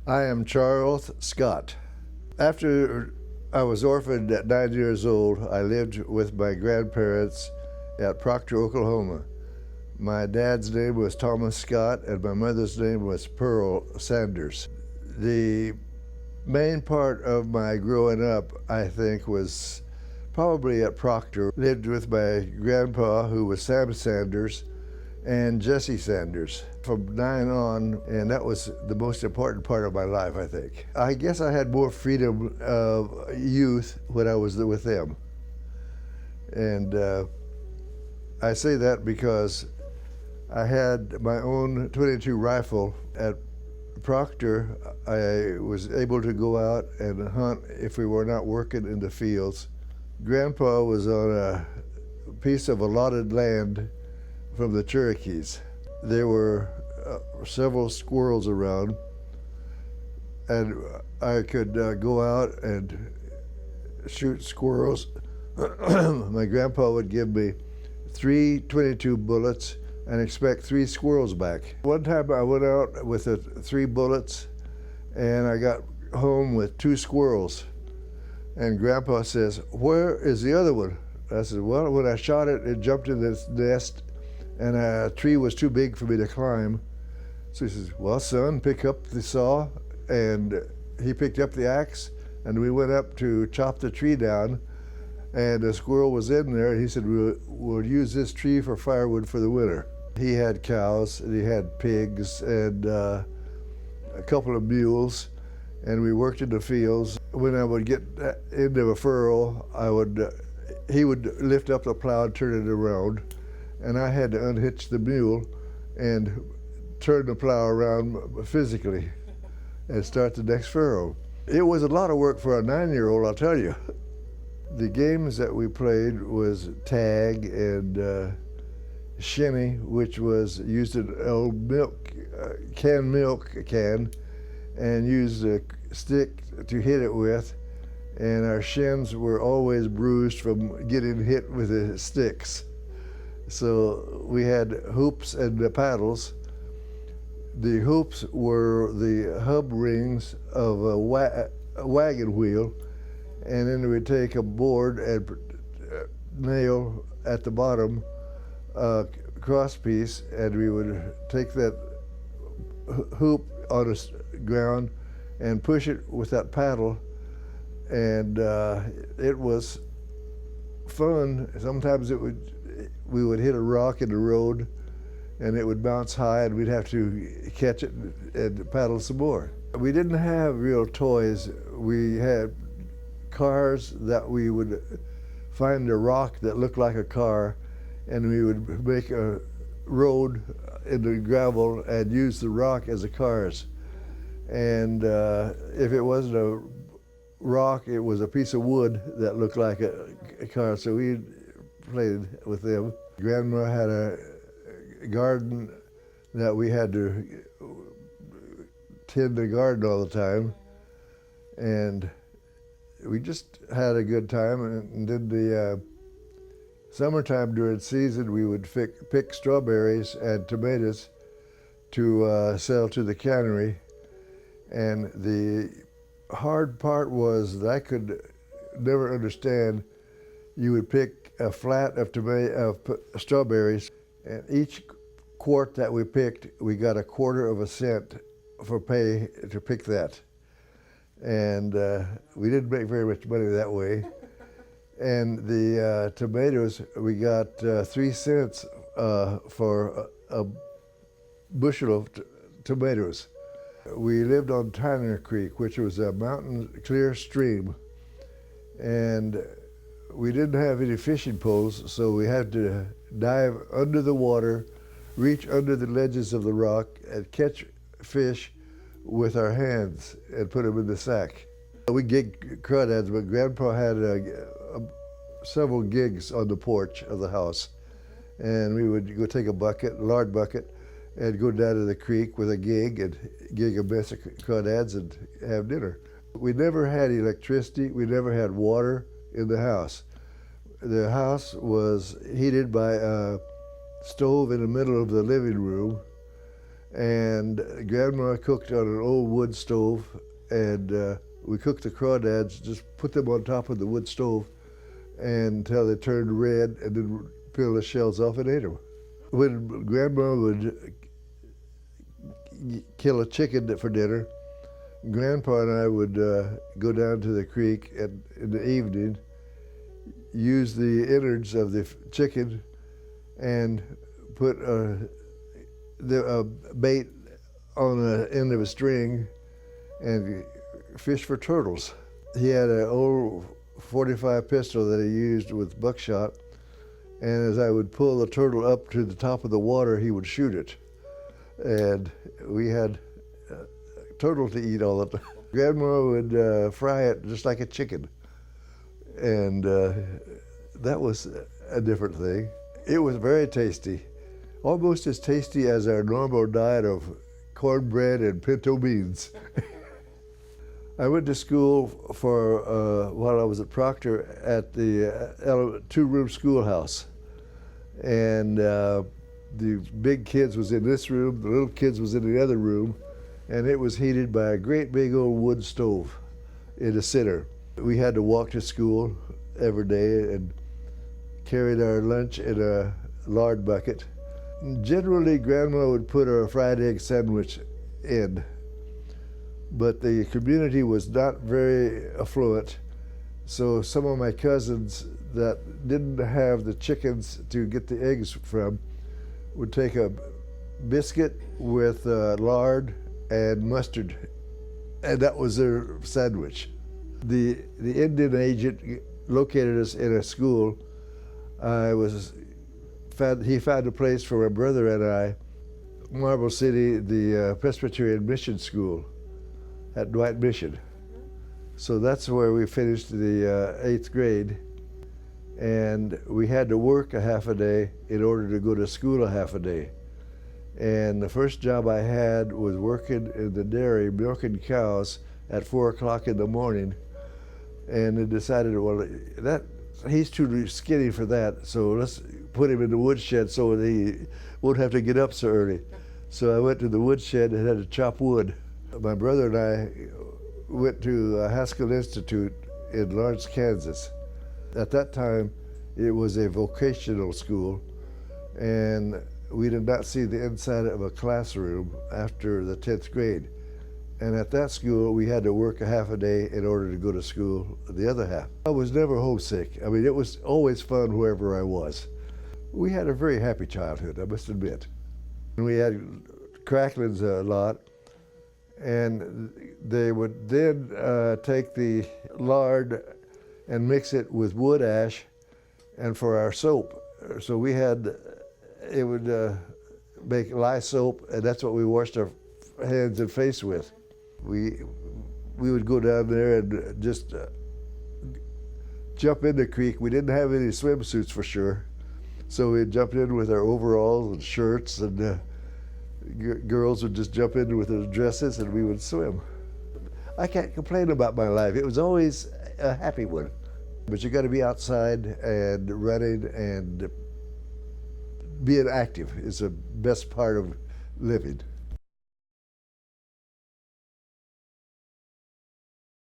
I am Charles Scott. After I was orphaned at 9 years old, I lived with my grandparents at Proctor, Oklahoma. My dad's name was Thomas Scott and my mother's name was Pearl Sanders. The main part of my growing up, I think, was probably at Proctor. Lived with my grandpa, who was Sam Sanders, and Jesse Sanders from 9 on, and that was the most important part of my life, I think. I guess I had more freedom of youth when I was with them. And I say that because I had my own .22 rifle at Proctor. I was able to go out and hunt if we were not working in the fields. Grandpa was on a piece of allotted land from the Cherokees. There were several squirrels around, and I could go out and shoot squirrels. My grandpa would give me 3 .22 bullets and expect 3 squirrels back. One time I went out with 3 bullets and I got home with 2 squirrels. And Grandpa says, "Where is the other one?" I said, "Well, when I shot it, it jumped in this nest and a tree was too big for me to climb." So he says, "Well, son, pick up the saw." And he picked up the axe and we went up to chop the tree down, and a squirrel was in there. He said, we'll use this tree for firewood for the winter. He had cows and he had pigs and a couple of mules, and we worked in the fields. When I would get into a furrow, he would lift up the plow and turn it around, and I had to unhitch the mule and turn the plow around physically and start the next furrow. It was a lot of work for a 9-year-old, I'll tell you. The games that we played was tag and shinny, which was used an old canned milk can, and used a stick to hit it with, and our shins were always bruised from getting hit with the sticks. So we had hoops and the paddles. The hoops were the hub rings of a wagon wheel, and then we'd take a board and nail at the bottom a cross piece, and we would take that hoop on the ground and push it with that paddle, and it was fun. Sometimes we would hit a rock in the road and it would bounce high and we'd have to catch it and paddle some more. We didn't have real toys. We had cars that we would find a rock that looked like a car, and we would make a road in the gravel and use the rock as the cars. And if it wasn't a rock, it was a piece of wood that looked like a car, so we played with them. Grandma had a garden that we had to tend the garden all the time, and we just had a good time. And then the summertime during season, we would pick strawberries and tomatoes to sell to the cannery. And the hard part was that I could never understand. You would pick a flat of strawberries, and each quart that we picked, we got 1/4 cent for pay to pick that. And we didn't make very much money that way. And the tomatoes, we got 3 cents for a bushel of tomatoes. We lived on Tanner Creek, which was a mountain clear stream, and we didn't have any fishing poles, so we had to dive under the water, reach under the ledges of the rock, and catch fish with our hands and put them in the sack. We gigged crawdads, but Grandpa had several gigs on the porch of the house, and we would go take a large bucket, and go down to the creek with a gig and gig a mess of crawdads and have dinner. We never had electricity, we never had water in the house. The house was heated by a stove in the middle of the living room, And Grandma cooked on an old wood stove, and we cooked the crawdads, just put them on top of the wood stove until they turned red, and then peel the shells off and ate them. When Grandma would kill a chicken for dinner, Grandpa and I would go down to the creek in the evening, use the innards of the chicken, and put the bait on the end of a string and fish for turtles. He had an old .45 pistol that he used with buckshot, and as I would pull the turtle up to the top of the water, he would shoot it. And we had turtle to eat all the time. Grandma would fry it just like a chicken, and that was a different thing. It was very tasty, almost as tasty as our normal diet of cornbread and pinto beans. I went to school for, while I was at Proctor, at the two-room schoolhouse. And the big kids was in this room, the little kids was in the other room, and it was heated by a great big old wood stove in the center. We had to walk to school every day and carried our lunch in a lard bucket. Generally, Grandma would put a fried egg sandwich in, but the community was not very affluent, so some of my cousins that didn't have the chickens to get the eggs from would take a biscuit with lard and mustard, and that was their sandwich. The Indian agent located us in a school. He found a place for my brother and I, Marble City, the Presbyterian Mission School at Dwight Mission. So that's where we finished the 8th grade, and we had to work a half a day in order to go to school a half a day. And the first job I had was working in the dairy, milking cows at 4 o'clock in the morning, and they decided, well, he's too skinny for that, so let's put him in the woodshed so that he won't have to get up so early. So I went to the woodshed and had to chop wood. My brother and I went to Haskell Institute in Lawrence, Kansas. At that time, it was a vocational school, and we did not see the inside of a classroom after the 10th grade. And at that school, we had to work a half a day in order to go to school the other half. I was never homesick. I mean, it was always fun wherever I was. We had a very happy childhood, I must admit. We had cracklings a lot, and they would then take the lard and mix it with wood ash and for our soap. So it would make lye soap, and that's what we washed our hands and face with. We would go down there and just jump in the creek. We didn't have any swimsuits for sure, so we'd jump in with our overalls and shirts, and girls would just jump in with their dresses, and we would swim. I can't complain about my life. It was always a happy one. But you got to be outside and running, and being active is the best part of living.